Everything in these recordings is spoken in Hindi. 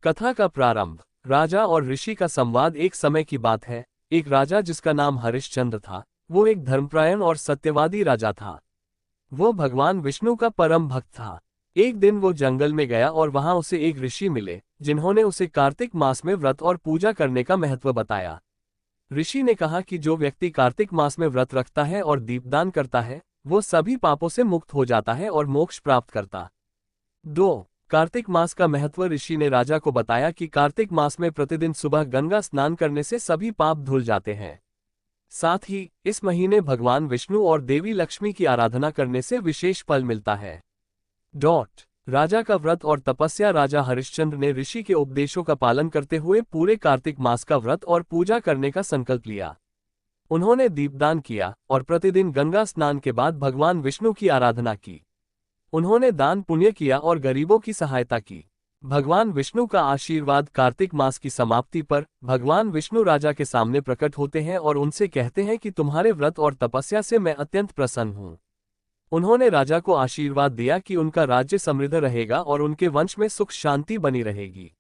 कथा का प्रारंभ। राजा और ऋषि का संवाद। एक समय की बात है, एक राजा जिसका नाम हरिश्चंद्र था, वो एक धर्मपरायण और सत्यवादी राजा था। वो भगवान विष्णु का परम भक्त था। एक दिन वो जंगल में गया और वहां उसे एक ऋषि मिले, जिन्होंने उसे कार्तिक मास में व्रत और पूजा करने का महत्व बताया। ऋषि ने कहा कि जो व्यक्ति कार्तिक मास में व्रत रखता है और दीपदान करता है, वो सभी पापों से मुक्त हो जाता है और मोक्ष प्राप्त करता। 2 कार्तिक मास का महत्व। ऋषि ने राजा को बताया कि कार्तिक मास में प्रतिदिन सुबह गंगा स्नान करने से सभी पाप धुल जाते हैं। साथ ही इस महीने भगवान विष्णु और देवी लक्ष्मी की आराधना करने से विशेष फल मिलता है। राजा का व्रत और तपस्या। राजा हरिश्चंद्र ने ऋषि के उपदेशों का पालन करते हुए पूरे कार्तिक मास का व्रत और पूजा करने का संकल्प लिया। उन्होंने दीपदान किया और प्रतिदिन गंगा स्नान के बाद भगवान विष्णु की आराधना की। उन्होंने दान पुण्य किया और गरीबों की सहायता की। भगवान विष्णु का आशीर्वाद। कार्तिक मास की समाप्ति पर भगवान विष्णु राजा के सामने प्रकट होते हैं और उनसे कहते हैं कि तुम्हारे व्रत और तपस्या से मैं अत्यंत प्रसन्न हूँ। उन्होंने राजा को आशीर्वाद दिया कि उनका राज्य समृद्ध रहेगा और उनके वंश में सुख शांति बनी रहेगी।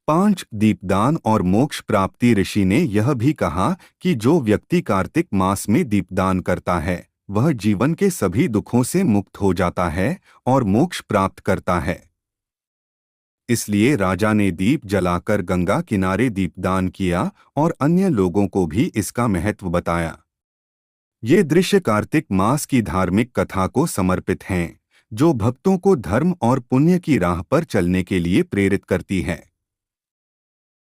5 दीपदान और मोक्ष प्राप्ति। ऋषि ने यह भी कहा कि जो व्यक्ति कार्तिक मास में दीपदान करता है, वह जीवन के सभी दुखों से मुक्त हो जाता है और मोक्ष प्राप्त करता है। इसलिए राजा ने दीप जलाकर गंगा किनारे दीपदान किया और अन्य लोगों को भी इसका महत्व बताया। ये दृश्य कार्तिक मास की धार्मिक कथा को समर्पित हैं, जो भक्तों को धर्म और पुण्य की राह पर चलने के लिए प्रेरित करती है।